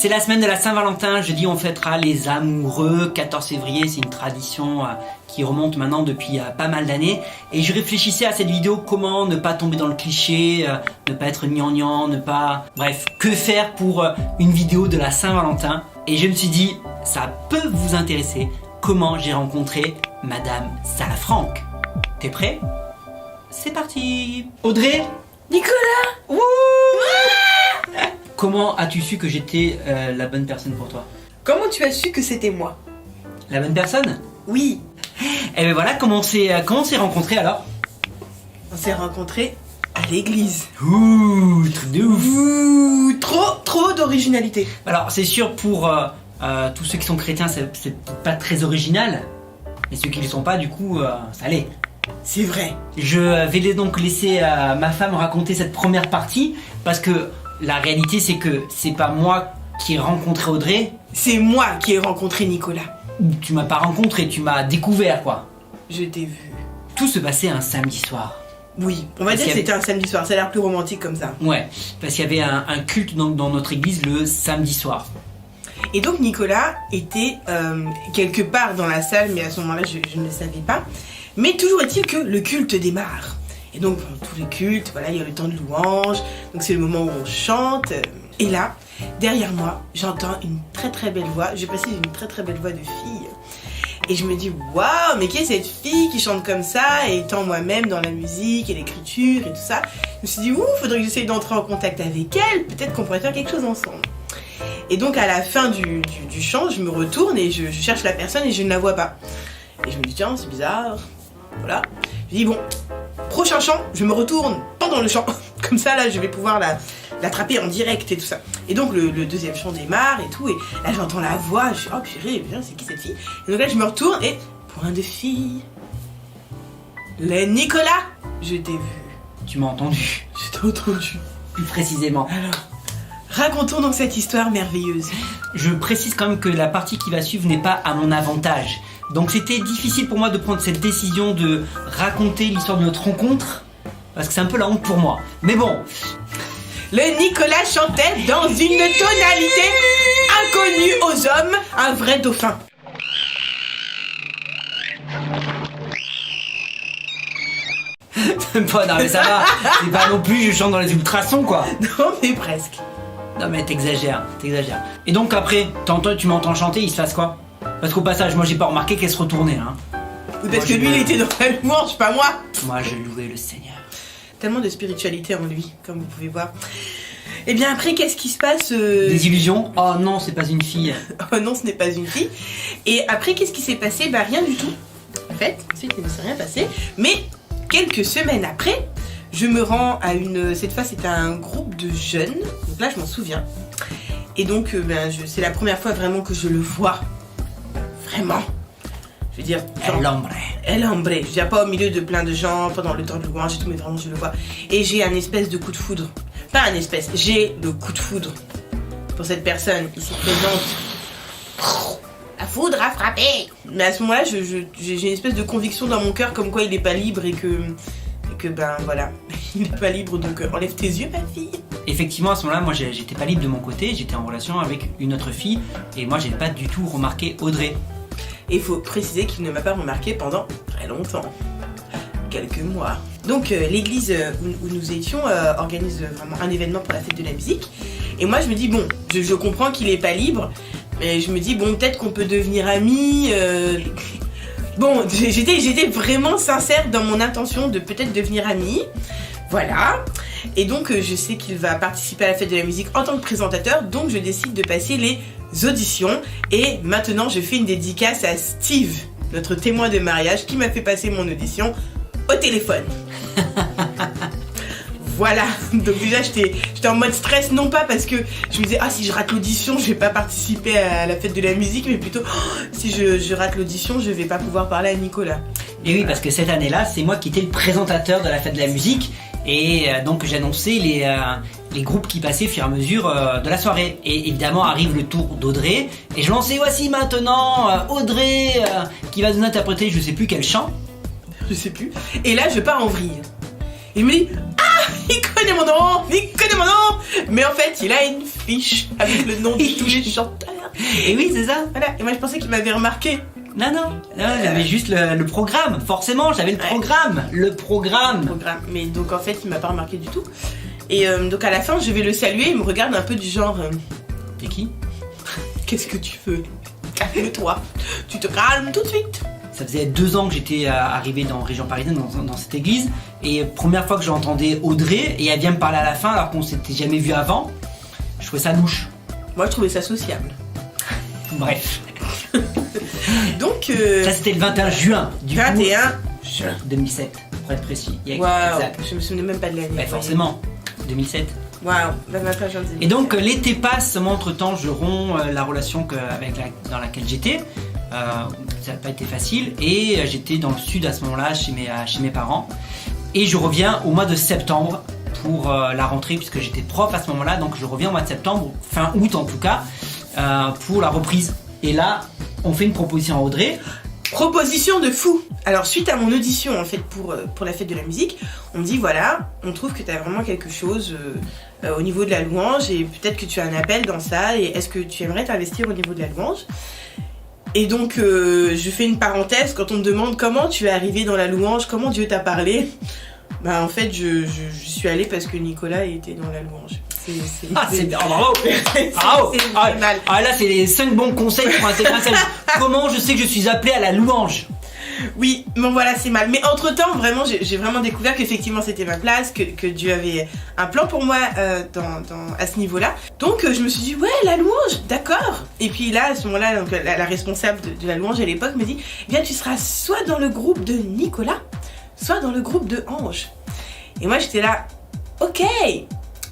C'est la semaine de la Saint-Valentin, jeudi on fêtera les amoureux. 14 février, c'est une tradition qui remonte maintenant depuis pas mal d'années. Et je réfléchissais à cette vidéo, comment ne pas tomber dans le cliché, ne pas être gnangnan, ne pas... Bref, que faire pour une vidéo de la Saint-Valentin. Et je me suis dit, ça peut vous intéresser, comment j'ai rencontré Madame Salafranque. T'es prêt? C'est parti. Audrey? Nicolas! Wouh! Comment as-tu su que j'étais la bonne personne pour toi? Comment tu as su que c'était moi? La bonne personne? Oui. Et ben voilà, comment on s'est rencontrés alors? On s'est rencontrés à l'église. Ouh, truc de ouf. Ouh, trop d'originalité. Alors c'est sûr pour tous ceux qui sont chrétiens, c'est pas très original. Et ceux qui ne le sont pas, du coup, ça l'est. C'est vrai. Je vais donc laisser ma femme raconter cette première partie, parce que la réalité c'est que c'est pas moi qui ai rencontré Audrey. C'est moi qui ai rencontré Nicolas. Tu m'as pas rencontré, tu m'as découvert quoi. Je t'ai vu. Tout se passait un samedi soir. Oui, on va dire que c'était un samedi soir, ça a l'air plus romantique comme ça. Ouais, parce qu'il y avait un culte dans notre église le samedi soir. Et donc Nicolas était quelque part dans la salle, mais à ce moment-là je ne le savais pas. Mais toujours est-il que le culte démarre. Et donc pendant tous les cultes, voilà, il y a le temps de louange, donc c'est le moment où on chante. Et là, derrière moi, j'entends une très belle voix, je précise une très belle voix de fille. Et je me dis, waouh, mais qui est cette fille qui chante comme ça? Et étant moi-même dans la musique et l'écriture et tout ça, je me suis dit, ouh, faudrait que j'essaye d'entrer en contact avec elle, peut-être qu'on pourrait faire quelque chose ensemble. Et donc à la fin du chant, je me retourne et je cherche la personne et je ne la vois pas. Et je me dis, tiens, c'est bizarre. Voilà. Je dis, bon, prochain chant, je me retourne pendant le chant. Comme ça, là, je vais pouvoir l'attraper en direct et tout ça. Et donc, le deuxième chant démarre et tout. Et là, j'entends la voix. Je suis, oh purée, c'est qui cette fille? Et donc là, je me retourne et, point de fille. Les Nicolas, je t'ai vu. Tu m'as entendu. Je t'ai entendu. Plus précisément. Alors, racontons donc cette histoire merveilleuse. Je précise quand même que la partie qui va suivre n'est pas à mon avantage. Donc c'était difficile pour moi de prendre cette décision de raconter l'histoire de notre rencontre, parce que c'est un peu la honte pour moi. Mais bon. Le Nicolas chantait dans une tonalité inconnue aux hommes, un vrai dauphin. Non mais ça va, c'est pas non plus je chante dans les ultrasons quoi. Non mais presque. Non mais t'exagères. Et donc après, tu m'entends chanter, il se passe quoi? Parce qu'au passage, moi j'ai pas remarqué qu'elle se retournait hein. Ou parce que lui il était dans la louange, pas moi. Moi je louais le Seigneur. Tellement de spiritualité en lui, comme vous pouvez voir. Et bien après, qu'est-ce qui se passe Des illusions? Oh non, c'est pas une fille. Oh non, ce n'est pas une fille. Et après, qu'est-ce qui s'est passé? Bah rien du tout. En fait, ensuite il ne s'est rien passé. Mais quelques semaines après, je me rends à cette fois c'était un groupe de jeunes. Donc là je m'en souviens. Et donc c'est la première fois vraiment que je le vois. Vraiment. Je veux dire, El hombre. Je veux dire, pas au milieu de plein de gens, pendant le temps de louange et tout, mais vraiment je le vois. Et j'ai un espèce de coup de foudre. Pas un espèce, j'ai le coup de foudre pour cette personne. Il se présente. La foudre a frappé. Mais à ce moment-là, j'ai une espèce de conviction dans mon cœur comme quoi il n'est pas libre et que ben voilà, il n'est pas libre, donc enlève tes yeux, ma fille. Effectivement, à ce moment-là, moi j'étais pas libre de mon côté, j'étais en relation avec une autre fille et moi j'ai pas du tout remarqué Audrey. Et il faut préciser qu'il ne m'a pas remarqué pendant très longtemps, quelques mois. Donc l'église où nous étions organise vraiment un événement pour la fête de la musique. Et moi je me dis bon, je comprends qu'il est pas libre, mais je me dis bon peut-être qu'on peut devenir amis. Bon, j'étais vraiment sincère dans mon intention de peut-être devenir amie. Voilà. Et donc je sais qu'il va participer à la fête de la musique en tant que présentateur, donc je décide de passer les auditions. Et maintenant je fais une dédicace à Steve, notre témoin de mariage, qui m'a fait passer mon audition au téléphone. Voilà, donc déjà j'étais en mode stress, non pas parce que je me disais ah si je rate l'audition je vais pas participer à la fête de la musique, mais plutôt si je rate l'audition je vais pas pouvoir parler à Nicolas. Et oui, parce que cette année-là c'est moi qui étais le présentateur de la fête de la musique et donc j'annonçais les groupes qui passaient au fur et à mesure de la soirée. Et évidemment arrive le tour d'Audrey et je lançais voici maintenant Audrey qui va nous interpréter je sais plus quel chant. Je sais plus. Et là je pars en vrille. Il me dit ah il connaît mon nom, mais en fait il a une fiche avec le nom de tous les chanteurs. Et oui, c'est ça. Voilà, et moi je pensais qu'il m'avait remarqué. Non, j'avais juste le programme, forcément, j'avais le programme. Mais donc en fait il m'a pas remarqué du tout. Et donc à la fin je vais le saluer, il me regarde un peu du genre T'es qui? Qu'est-ce que tu veux? Calme-toi, tu te calmes tout de suite. Ça faisait 2 ans que j'étais arrivé dans région parisienne, dans cette église, et première fois que j'entendais Audrey, et elle vient me parler à la fin alors qu'on s'était jamais vu avant, je trouvais ça louche. Moi je trouvais ça sociable. Bref. Donc ça c'était le 21 juin du 21 juin 2007, pour être précis. Waouh, je me souvenais même pas de l'année. Bah forcément, 2007. Waouh, et donc l'été passe, moi entre temps je romps la relation dans laquelle j'étais. Ça n'a pas été facile et j'étais dans le sud à ce moment-là chez mes parents. Et je reviens au mois de septembre pour la rentrée puisque j'étais prof à ce moment-là. Donc je reviens au mois de septembre, fin août en tout cas, pour la reprise. Et là, on fait une proposition à Audrey. Proposition de fou. Alors suite à mon audition en fait pour la fête de la musique, on me dit voilà, on trouve que tu as vraiment quelque chose au niveau de la louange et peut-être que tu as un appel dans ça et est-ce que tu aimerais t'investir au niveau de la louange? Et donc je fais une parenthèse quand on me demande comment tu es arrivé dans la louange, comment Dieu t'a parlé. Bah en fait je suis allée parce que Nicolas était dans la louange. C'est bien, bravo! Bravo! Là c'est les 5 bons conseils pour intégrer un service. Comment je sais que je suis appelé à la louange? Oui, bon voilà, c'est mal. Mais entre-temps, vraiment, j'ai vraiment découvert qu'effectivement c'était ma place, que Dieu avait un plan pour moi à ce niveau-là. Donc je me suis dit, ouais, la louange, d'accord. Et puis là, à ce moment-là, donc, la responsable de la louange à l'époque me dit, eh bien tu seras soit dans le groupe de Nicolas, soit dans le groupe de Ange. Et moi j'étais là, ok.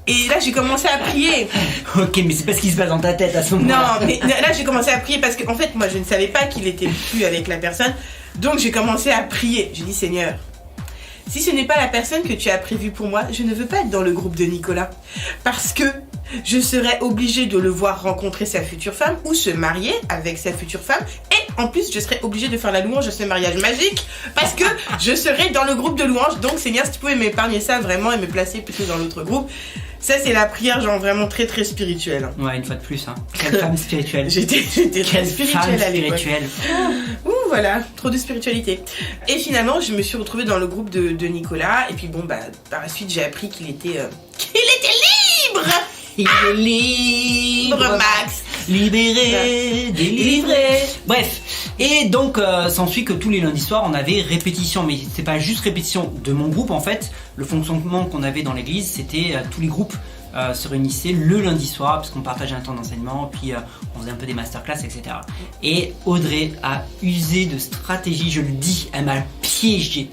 Et là j'ai commencé à prier. Ok, mais c'est pas ce qui se passe dans ta tête à ce moment-là. Non, mais là j'ai commencé à prier parce qu'en fait moi je ne savais pas qu'il était plus avec la personne. Donc j'ai commencé à prier. J'ai dit Seigneur, si ce n'est pas la personne que tu as prévue pour moi, je ne veux pas être dans le groupe de Nicolas. Parce que je serais obligée de le voir rencontrer sa future femme ou se marier avec sa future femme. Et en plus, je serais obligée de faire la louange de ce mariage magique parce que je serais dans le groupe de louange. Donc Seigneur, si tu pouvais m'épargner ça vraiment et me placer plutôt dans l'autre groupe. Ça, c'est la prière, genre vraiment très très spirituelle. Ouais, une fois de plus. Hein. Quelle femme spirituelle. J'étais très spirituelle à l'époque. Ouh, voilà, trop de spiritualité. Et finalement, je me suis retrouvée dans le groupe de Nicolas. Et puis bon, bah, par la suite, j'ai appris qu'il était libre. Il est libre, Max. Libéré, délivré. Bref. Et donc, s'ensuit que tous les lundis soirs, on avait répétition. Mais c'est pas juste répétition de mon groupe, en fait. Le fonctionnement qu'on avait dans l'église, c'était tous les groupes se réunissaient le lundi soir, parce qu'on partageait un temps d'enseignement, puis on faisait un peu des masterclass, etc. Et Audrey a usé de stratégie, je le dis, elle m'a piégé.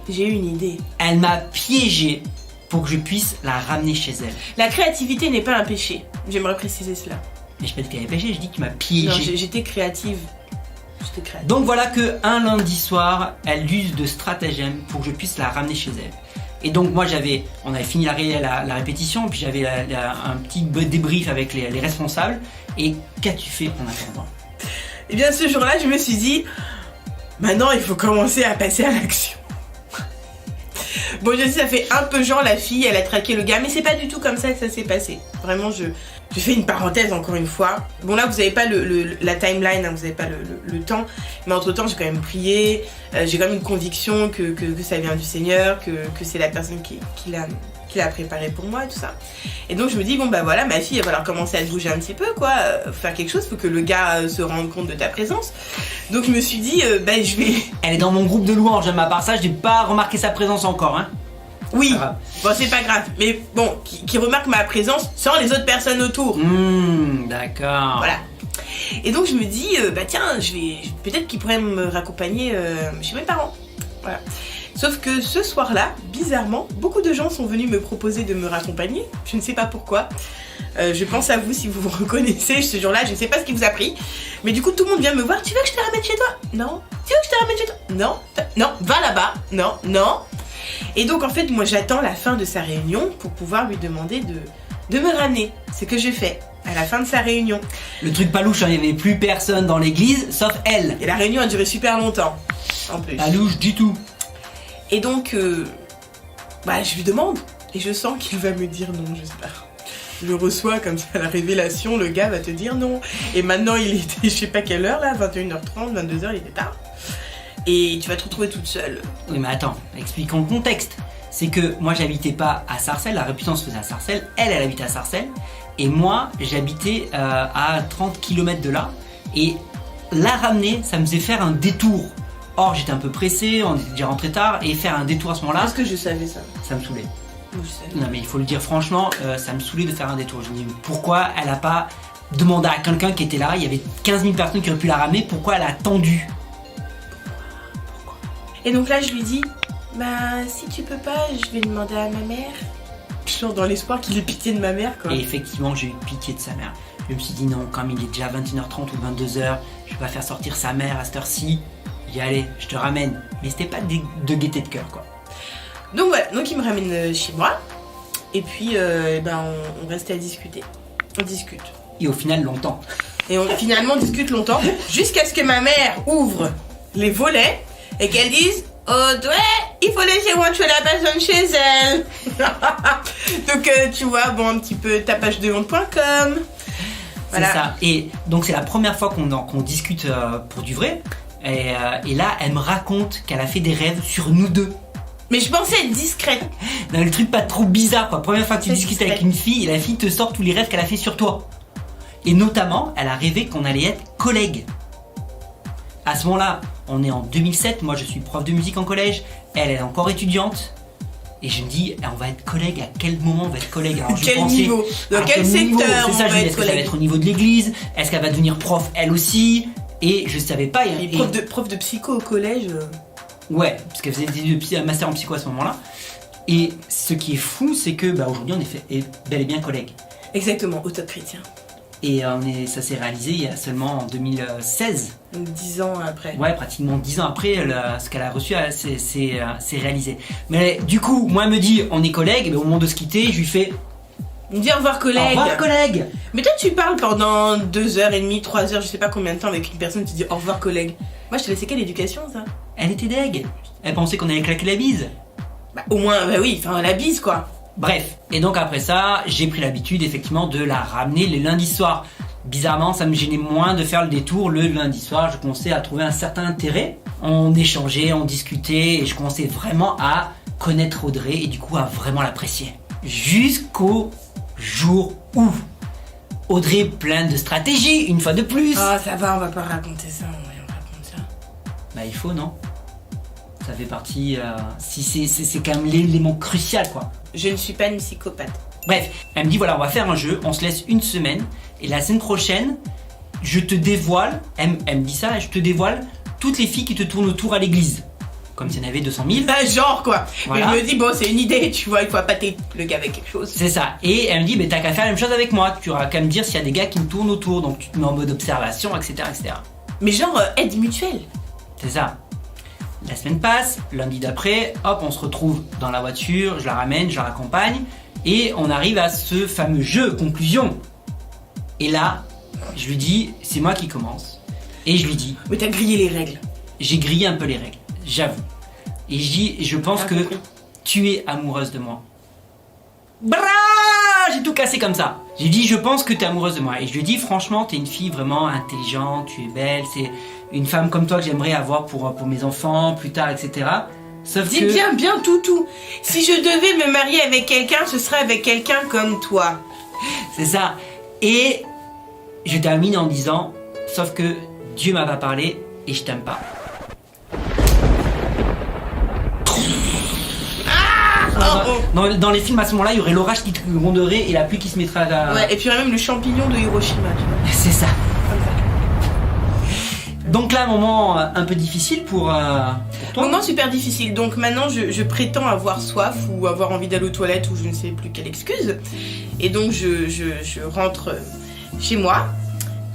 J'ai eu une idée. Elle m'a piégé pour que je puisse la ramener chez elle. La créativité n'est pas un péché. J'aimerais préciser cela. Mais je peux pas dire qu'elle est péché, je dis que tu m'as piégé. Non, j'étais créative. Donc voilà que un lundi soir, elle use de stratagème pour que je puisse la ramener chez elle. Et donc moi on avait fini la répétition, puis j'avais un petit débrief avec les responsables. Et qu'as-tu fait en attendant? Eh bien ce jour-là, je me suis dit, maintenant il faut commencer à passer à l'action. Bon, je sais, ça fait un peu genre la fille, elle a traqué le gars, mais c'est pas du tout comme ça que ça s'est passé. Vraiment, je fais une parenthèse encore une fois. Bon là, vous avez pas la timeline, hein, vous avez pas le temps, mais entre temps, j'ai quand même prié, j'ai quand même une conviction que ça vient du Seigneur, que c'est la personne qui l'a préparé pour moi et tout ça. Et donc je me dis, bon bah voilà, ma fille, elle va falloir commencer à se bouger un petit peu, quoi, faire quelque chose, faut que le gars se rende compte de ta présence. Donc je me suis dit, je vais... Elle est dans mon groupe de louanges, à part ça, je n'ai pas remarqué sa présence encore, hein. Oui, bon c'est pas grave, mais bon, qui remarque ma présence sans les autres personnes autour. D'accord. Voilà. Et donc je me dis, tiens, peut-être qu'il pourrait me raccompagner chez mes parents. Voilà. Sauf que ce soir-là, bizarrement, beaucoup de gens sont venus me proposer de me raccompagner. Je ne sais pas pourquoi. Je pense à vous si vous vous reconnaissez ce jour-là. Je ne sais pas ce qui vous a pris. Mais du coup, tout le monde vient me voir. Tu veux que je te ramène chez toi? Non. Tu veux que je te ramène chez toi? Non. Non. Va là-bas. Non. Non. Et donc, en fait, moi, j'attends la fin de sa réunion pour pouvoir lui demander de me ramener. Ce que j'ai fait à la fin de sa réunion. Le truc pas louche, il n'y avait plus personne dans l'église, sauf elle. Et la réunion a duré super longtemps, en plus. Pas louche du tout. Et donc, je lui demande, Et je sens qu'il va me dire non, j'espère. Je reçois comme ça la révélation, le gars va te dire non. Et maintenant il était, je sais pas quelle heure là, 21h30, 22h, il était tard. Et tu vas te retrouver toute seule. Oui mais attends, expliquons le contexte. C'est que moi j'habitais pas à Sarcelles, la République se faisait à Sarcelles, elle habitait à Sarcelles. Et moi j'habitais à 30 km de là. Et la ramener, ça me faisait faire un détour. Or j'étais un peu pressé, on était déjà rentré tard. Et faire un détour à ce moment-là... Est-ce que je savais ça? Ça me saoulait. Je savais. Non mais il faut le dire franchement, ça me saoulait de faire un détour. Je me dis pourquoi elle a pas demandé à quelqu'un qui était là, il y avait 15 000 personnes qui auraient pu la ramener, pourquoi elle a attendu? Et donc là je lui dis, bah si tu peux pas, je vais demander à ma mère. Toujours dans l'espoir qu'il ait pitié de ma mère quoi. Et effectivement j'ai eu pitié de sa mère. Je me suis dit non, comme il est déjà 21h30 ou 22h, je vais pas faire sortir sa mère à cette heure-ci. J'ai dit allez, je te ramène. Mais c'était pas de gaieté de cœur quoi. Donc voilà, donc il me ramène chez moi. Et puis on restait à discuter. On discute. Et au final longtemps. Et finalement on discute longtemps. Jusqu'à ce que ma mère ouvre les volets et qu'elle dise Audrey, il faut laisser rentrer la personne chez elle. Donc tu vois, bon un petit peu tapagedehonte.com. Voilà. C'est ça. Et donc c'est la première fois qu'on discute pour du vrai. Et là, elle me raconte qu'elle a fait des rêves sur nous deux. Mais je pensais être discrète. Non, le truc pas trop bizarre quoi. Première fois que tu discutes discret. avec une fille et la fille te sort tous les rêves qu'elle a fait sur toi. Et notamment, elle a rêvé qu'on allait être collègues. À ce moment-là, on est en 2007. Moi, je suis prof de musique en collège. Elle est encore étudiante. Et je me dis, on va être collègues. À quel moment on va être collègues? Alors, quel niveau? Dans quel secteur on va être est-ce que ça va être au niveau de l'église? Est-ce qu'elle va devenir prof elle aussi? Et je savais pas. Prof de psycho au collège. Ouais, parce qu'elle faisait un master en psycho à ce moment-là. Et ce qui est fou, c'est que aujourd'hui on est bel et bien collègues. Exactement, au top chrétien. Et ça s'est réalisé il y a seulement en 2016. Donc 10 ans après. Ouais, pratiquement 10 ans après, ce qu'elle a reçu c'est réalisé. Mais du coup, moi elle me dit on est collègues, et au moment de se quitter, je lui fais... Il me dit au revoir collègue. Au revoir collègue. Mais toi tu parles pendant 2h30, 3h, je sais pas combien de temps avec une personne qui dit au revoir collègue. Moi je te laissais quelle éducation ça? Elle était deg. Elle pensait qu'on allait claquer la bise. Bah au moins, bah oui, enfin la bise quoi. Bref, et donc après ça, j'ai pris l'habitude effectivement de la ramener les lundis soirs. Bizarrement, ça me gênait moins de faire le détour le lundi soir. Je commençais à trouver un certain intérêt. On échangeait, on discutait et je commençais vraiment à connaître Audrey et du coup à vraiment l'apprécier. Jusqu'au jour où Audrey pleine de stratégie, une fois de plus. Ah ça va, on va pas raconter ça, on raconte ça. Bah il faut non? Ça fait partie, c'est quand même l'élément crucial quoi. Je ne suis pas une psychopathe. Bref, elle me dit voilà on va faire un jeu, on se laisse une semaine et la semaine prochaine je te dévoile, elle me dit ça, je te dévoile toutes les filles qui te tournent autour à l'église. Comme s'il y en avait 200 000. Bah genre quoi. Voilà. Mais je me dis bon c'est une idée, tu vois, il faut appâter le gars avec quelque chose. C'est ça, et elle me dit mais t'as qu'à faire la même chose avec moi, tu auras qu'à me dire s'il y a des gars qui me tournent autour, donc tu te mets en mode observation, etc. etc. Mais genre aide mutuelle. C'est ça. La semaine passe, lundi d'après, hop, on se retrouve dans la voiture, je la ramène, je la raccompagne, et on arrive à ce fameux jeu, conclusion. Et là, je lui dis, c'est moi qui commence, et je lui dis... Mais t'as grillé les règles. J'ai grillé un peu les règles, j'avoue. Et je dis, je pense que tu es amoureuse de moi. Brrrr, j'ai tout cassé comme ça. J'ai dit, je pense que tu es amoureuse de moi. Et je lui dis, franchement, tu es une fille vraiment intelligente, tu es belle, c'est une femme comme toi que j'aimerais avoir pour mes enfants, plus tard, etc. Sauf Dis que... bien tout. Si je devais me marier avec quelqu'un, ce serait avec quelqu'un comme toi. C'est ça. Et je termine en disant, sauf que Dieu m'a pas parlé et je t'aime pas. Dans les films à ce moment-là, il y aurait l'orage qui gronderait et la pluie qui se mettrait à... Ouais, et puis même le champignon de Hiroshima, tu vois. C'est ça. Donc là, un moment un peu difficile pour toi. Moment super difficile. Donc maintenant, je prétends avoir soif ou avoir envie d'aller aux toilettes ou je ne sais plus quelle excuse. Et donc je rentre chez moi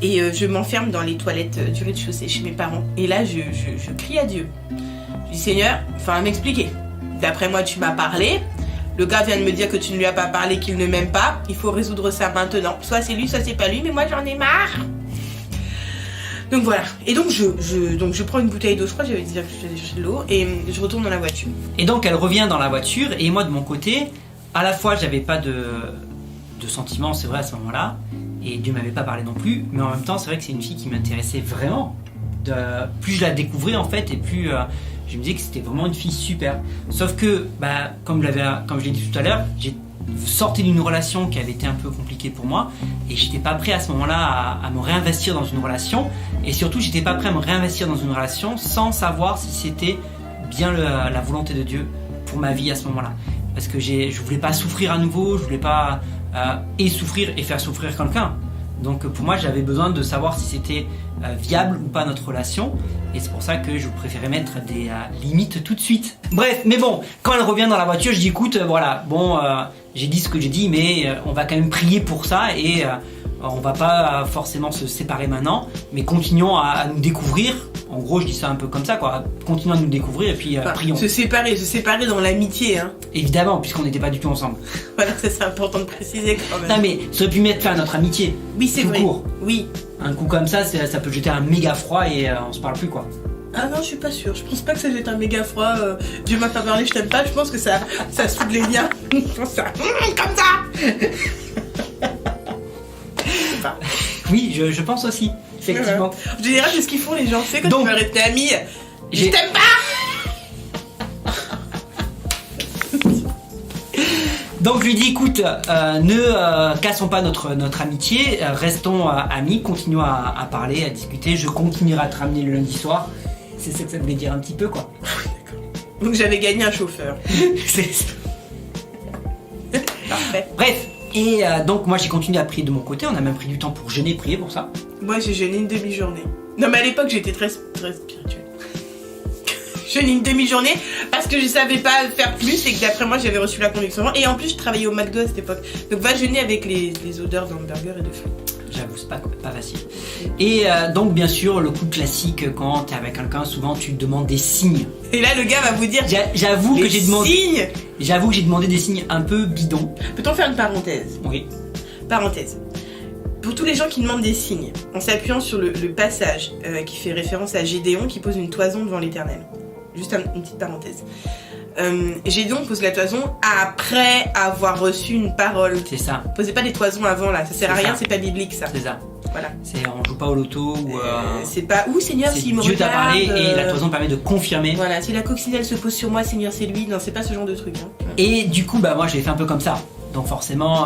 et je m'enferme dans les toilettes du rez-de-chaussée chez mes parents. Et là, je crie à Dieu. Je dis Seigneur, enfin m'expliquer. D'après moi, tu m'as parlé. Le gars vient de me dire que tu ne lui as pas parlé, qu'il ne m'aime pas. Il faut résoudre ça maintenant. Soit c'est lui, soit c'est pas lui. Mais moi, j'en ai marre. Donc voilà. Et donc je prends une bouteille d'eau. Je crois que j'avais dit que j'allais chercher de l'eau. Et je retourne dans la voiture. Et donc elle revient dans la voiture. Et moi, de mon côté, à la fois j'avais pas de sentiments, c'est vrai à ce moment-là, et Dieu m'avait pas parlé non plus, mais en même temps c'est vrai que c'est une fille qui m'intéressait vraiment. Plus je la découvrais en fait, et plus je me disais que c'était vraiment une fille super. Sauf que, comme je l'ai dit tout à l'heure, j'ai sorti d'une relation qui avait été un peu compliquée pour moi, et j'étais pas prêt à ce moment-là à me réinvestir dans une relation, et surtout j'étais pas prêt à me réinvestir dans une relation sans savoir si c'était bien la volonté de Dieu pour ma vie à ce moment-là. Parce que je voulais pas souffrir à nouveau, je voulais pas et souffrir et faire souffrir quelqu'un. Donc pour moi j'avais besoin de savoir si c'était viable ou pas notre relation, et c'est pour ça que je préférais mettre des limites tout de suite. Bref, mais bon, quand elle revient dans la voiture, je dis écoute, voilà, bon, j'ai dit ce que j'ai dit, mais on va quand même prier pour ça, et on va pas forcément se séparer maintenant, mais continuons à nous découvrir. En gros, je dis ça un peu comme ça, quoi. Continuons à nous découvrir et puis prions. Se séparer dans l'amitié, hein. Évidemment, puisqu'on n'était pas du tout ensemble. Voilà, ça c'est important de préciser quand même. Non mais ça aurait pu mettre fin à notre amitié. Oui, c'est vrai. Court. Oui. Un coup comme ça peut jeter un méga froid et on se parle plus, quoi. Ah non, je suis pas sûre. Je pense pas que ça jette un méga froid. Dieu m'a pas parlé, je t'aime pas. Je pense que ça soude les liens. Je pense ça. Comme ça. Enfin. Oui, je pense aussi. Effectivement. Je dirais c'est ce qu'ils font les gens. Tu sais, quand tu veux rester amis, je t'aime pas. Donc je lui dis écoute, ne cassons pas notre amitié, restons amis, continuons à parler, à discuter, je continuerai à te ramener le lundi soir. C'est ça que ça voulait dire un petit peu, quoi. Donc j'avais gagné un chauffeur. C'est ça. Parfait. Bref, et donc moi j'ai continué à prier de mon côté, on a même pris du temps pour jeûner, prier pour ça. Moi j'ai jeûné une demi-journée. Non mais à l'époque j'étais très spirituelle. Jeûné une demi-journée parce que je savais pas faire plus et que d'après moi j'avais reçu la conviction. Et en plus je travaillais au McDo à cette époque. Donc va jeûner avec les odeurs d'hamburger et de frites. J'avoue, c'est pas facile. Et donc bien sûr le coup classique, quand t'es avec quelqu'un, souvent tu demandes des signes. Et là le gars va vous dire j'avoue que j'ai demandé signes. J'avoue que j'ai demandé des signes un peu bidons. Peut-on faire une parenthèse? Oui. Parenthèse. Pour tous les gens qui demandent des signes, en s'appuyant sur le passage qui fait référence à Gédéon qui pose une toison devant l'Éternel. Juste une petite parenthèse. Gédéon pose la toison après avoir reçu une parole. C'est ça. Posez pas des toisons avant là, ça sert à rien, c'est pas biblique ça. C'est ça. Voilà. On joue pas au loto ou. C'est pas. Ouh Seigneur, s'il me regarde. Dieu t'a parlé et la toison permet de confirmer. Voilà, si la coccinelle se pose sur moi, Seigneur, c'est lui. Non, c'est pas ce genre de truc. Hein. Et du coup, moi j'ai fait un peu comme ça. Donc forcément,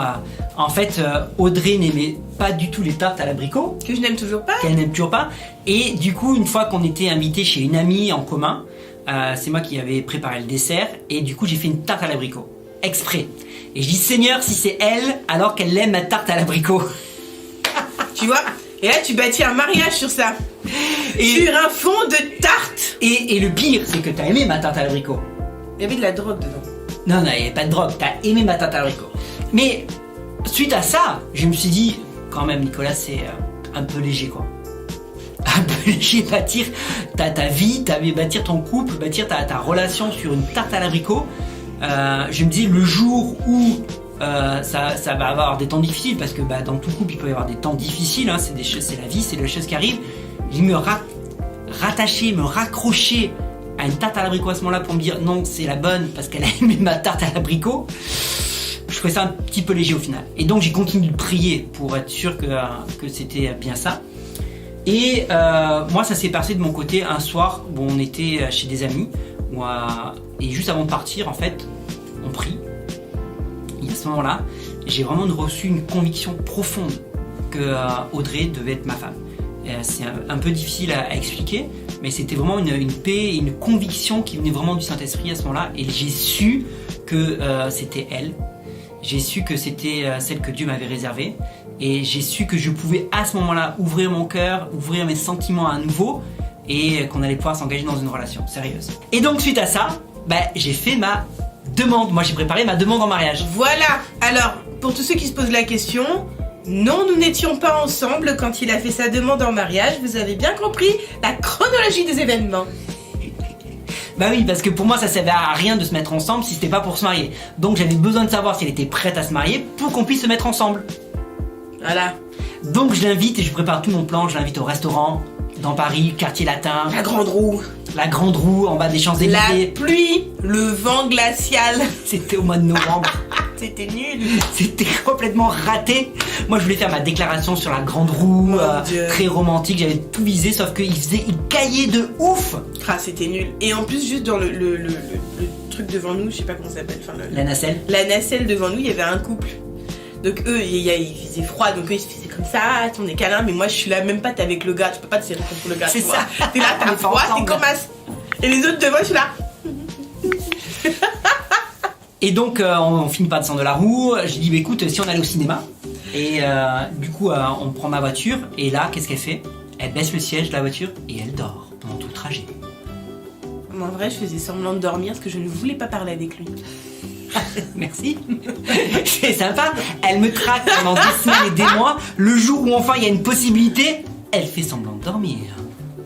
en fait, Audrey n'aimait pas du tout les tartes à l'abricot. Que je n'aime toujours pas. Qu'elle n'aime toujours pas. Et du coup, une fois qu'on était invité chez une amie en commun, c'est moi qui avais préparé le dessert. Et du coup, j'ai fait une tarte à l'abricot. Exprès. Et je dis, Seigneur, si c'est elle, alors qu'elle aime ma tarte à l'abricot. Tu vois? Et là, tu bâtis un mariage sur ça. Sur un fond de tarte. Et le pire, c'est que t'as aimé ma tarte à l'abricot. Il y avait de la drogue dedans. Non, il n'y avait pas de drogue. T'as aimé ma tarte à l'abricot. Mais suite à ça, je me suis dit, quand même, Nicolas, c'est un peu léger, quoi. Un peu léger, bâtir ta vie, bâtir ton couple, bâtir ta relation sur une tarte à l'abricot. Je me dis, le jour où ça va avoir des temps difficiles, parce que dans tout couple, il peut y avoir des temps difficiles, hein, c'est la vie, c'est les choses qui arrivent. Je me rattacher, me raccrocher à une tarte à l'abricot à ce moment-là pour me dire non, c'est la bonne parce qu'elle a aimé ma tarte à l'abricot. Je trouvais ça un petit peu léger au final. Et donc j'ai continué de prier pour être sûr que c'était bien ça. Et moi ça s'est passé de mon côté un soir où on était chez des amis et juste avant de partir en fait on prie. Et à ce moment-là j'ai vraiment reçu une conviction profonde que Audrey devait être ma femme. C'est un peu difficile à expliquer, mais c'était vraiment une paix et une conviction qui venait vraiment du Saint-Esprit à ce moment-là. Et j'ai su que c'était elle. J'ai su que c'était celle que Dieu m'avait réservée. Et j'ai su que je pouvais à ce moment-là ouvrir mon cœur, ouvrir mes sentiments à nouveau et qu'on allait pouvoir s'engager dans une relation sérieuse. Et donc suite à ça, j'ai fait ma demande. Moi j'ai préparé ma demande en mariage. Voilà. Alors, pour tous ceux qui se posent la question... Non, nous n'étions pas ensemble quand il a fait sa demande en mariage. Vous avez bien compris la chronologie des événements. Bah oui, parce que pour moi ça servait à rien de se mettre ensemble si c'était pas pour se marier. Donc j'avais besoin de savoir si elle était prête à se marier pour qu'on puisse se mettre ensemble. Voilà. Donc je l'invite et je prépare tout mon plan. Je l'invite au restaurant dans Paris, quartier latin. La Grande Roue. La Grande Roue en bas des Champs-Élysées. La pluie, le vent glacial. C'était au mois de novembre. C'était nul. C'était complètement raté. Moi, je voulais faire ma déclaration sur la grande roue, Mon Dieu. très romantique. J'avais tout visé, sauf qu'il caillait de ouf. Ah, c'était nul. Et en plus, juste dans le truc devant nous, je sais pas comment ça s'appelle. Enfin, La nacelle. la nacelle devant nous, il y avait un couple. Donc eux, il faisait froid, donc eux, ils se faisaient comme ça, on est câlin, mais moi, je suis là, même pas, t'es avec le gars, tu peux pas te serrer contre le gars. C'est tu vois. ça. T'es là, On t'as est pas froid, t'es ensemble. comme as. Et les autres devant, je suis là. Et donc, on finit par descendre de la roue. J'ai dit, bah, écoute, si on allait au cinéma. Et du coup, on prend ma voiture. Et là, qu'est-ce qu'elle fait? Elle baisse le siège de la voiture et elle dort pendant tout le trajet. Mais en vrai, je faisais semblant de dormir parce que je ne voulais pas parler avec lui. Merci. C'est sympa. Elle me traque pendant des semaines et des mois. Le jour où enfin il y a une possibilité, elle fait semblant de dormir.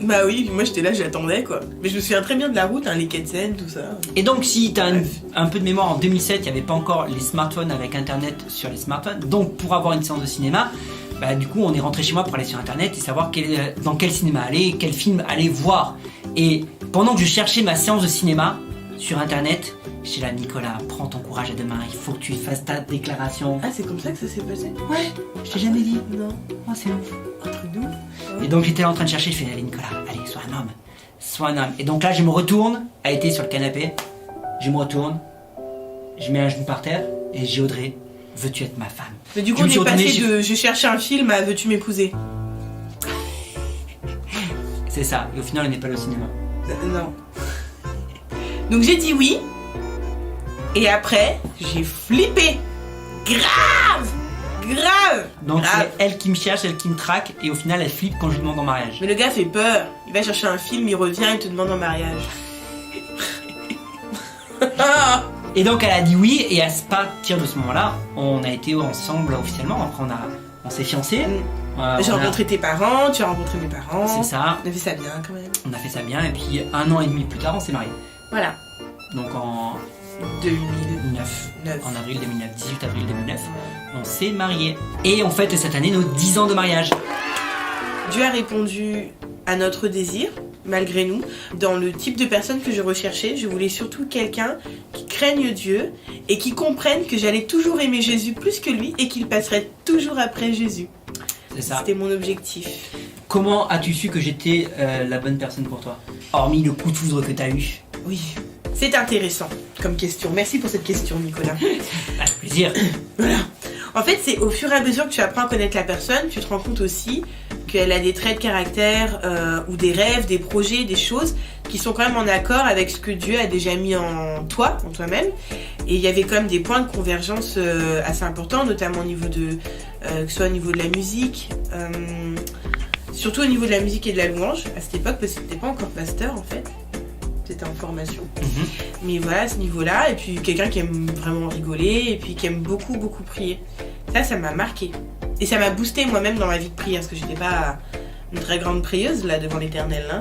Bah oui, moi j'étais là, j'attendais quoi. Mais je me souviens très bien de la route, hein, les quais de Seine, tout ça. Et donc, si tu as un peu de mémoire, en 2007, il n'y avait pas encore les smartphones avec internet sur les smartphones. Donc, pour avoir une séance de cinéma, bah, du coup, on est rentré chez moi pour aller sur internet et savoir dans quel cinéma aller, quel film aller voir. Et pendant que je cherchais ma séance de cinéma sur internet, j'étais là, Nicolas, prends ton courage à deux mains, il faut que tu fasses ta déclaration. Ah, c'est comme ça que ça s'est passé? Ouais, je t'ai jamais dit. Non. Oh, c'est ouf. Un truc de ouf. Et donc j'étais là en train de chercher, je fais allez Nicolas, allez, sois un homme, sois un homme. Et donc là je me retourne, elle était sur le canapé, je me retourne, je mets un genou par terre et j'ai Audrey, veux-tu être ma femme? Mais du coup, Je on me suis est passé retourné, de je cherchais un film à veux-tu m'épouser? C'est ça, et au final on n'est pas allé au cinéma. Non. Donc j'ai dit oui. Et après, j'ai flippé. Grave! Grave! Donc Grave. c'est elle qui me cherche, elle qui me traque, et au final elle flippe quand je lui demande en mariage. Mais le gars fait peur. Il va chercher un film, il revient, il te demande en mariage. Et donc elle a dit oui, et à partir de ce moment-là, on a été ensemble officiellement, après on s'est fiancés. J'ai rencontré tes parents, tu as rencontré mes parents. C'est ça, On a fait ça bien quand même. on a fait ça bien, et puis 1 an et demi plus tard on s'est mariés. Voilà. Donc en 2009. 2009. En avril 2009, 18 avril 2009, on s'est mariés. Et on fête cette année nos 10 ans de mariage. Dieu a répondu à notre désir, malgré nous. Dans le type de personne que je recherchais, je voulais surtout quelqu'un qui craigne Dieu et qui comprenne que j'allais toujours aimer Jésus plus que lui et qu'il passerait toujours après Jésus. C'est ça. C'était mon objectif. Comment as-tu su que j'étais la bonne personne pour toi? Hormis le coup de foudre que t'as eu. Oui, c'est intéressant comme question. Merci pour cette question, Nicolas. Avec plaisir. Voilà. En fait, c'est au fur et à mesure que tu apprends à connaître la personne, tu te rends compte aussi qu'elle a des traits de caractère ou des rêves, des projets, des choses qui sont quand même en accord avec ce que Dieu a déjà mis en toi, en toi-même. Et il y avait quand même des points de convergence assez importants, notamment au niveau de, que ce soit au niveau de la musique, surtout au niveau de la musique et de la louange à cette époque, parce que c'était pas encore pasteur en fait. C'était en formation. Mais voilà, à ce niveau-là, et puis quelqu'un qui aime vraiment rigoler, et puis qui aime beaucoup, beaucoup prier. Ça m'a marqué. Et ça m'a boosté moi-même dans ma vie de prière, parce que j'étais pas une très grande prieuse, là, devant l'éternel. Hein.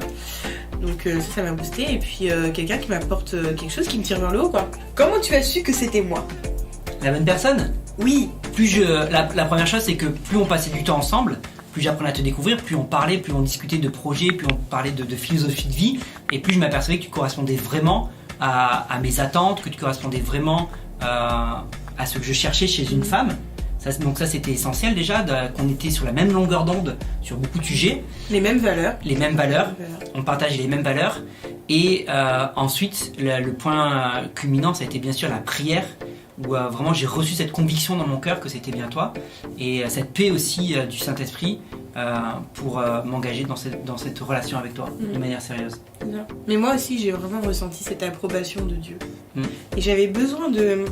Donc ça m'a boosté, et puis quelqu'un qui m'apporte quelque chose qui me tire vers le haut, quoi. Comment tu as su que c'était moi? La bonne personne? Oui. La première chose, c'est que plus on passait du temps ensemble, plus j'apprenais à te découvrir, plus on parlait, plus on discutait de projets, plus on parlait de philosophie de vie, et plus je m'apercevais que tu correspondais vraiment à mes attentes, que tu correspondais vraiment à ce que je cherchais chez une femme. Donc ça c'était essentiel déjà, qu'on était sur la même longueur d'onde sur beaucoup de sujets. Les mêmes valeurs. Les mêmes valeurs, on partageait les mêmes valeurs. Et ensuite, le point culminant, ça a été bien sûr la prière, où vraiment j'ai reçu cette conviction dans mon cœur que c'était bien toi, et cette paix aussi du Saint-Esprit pour m'engager dans cette relation avec toi de manière sérieuse. Mais moi aussi j'ai vraiment ressenti cette approbation de Dieu. Et j'avais besoin d'une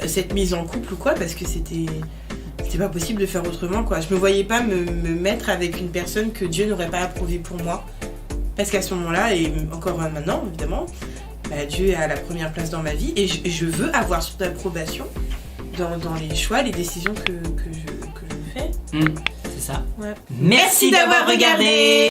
cette mise en couple ou quoi, parce que c'était pas possible de faire autrement quoi. Je me voyais pas me mettre avec une personne que Dieu n'aurait pas approuvée pour moi, parce qu'à ce moment-là, et encore maintenant évidemment, Dieu est à la première place dans ma vie, et je veux avoir son approbation dans les choix, les décisions que je fais. C'est ça. Ouais. Merci d'avoir regardé.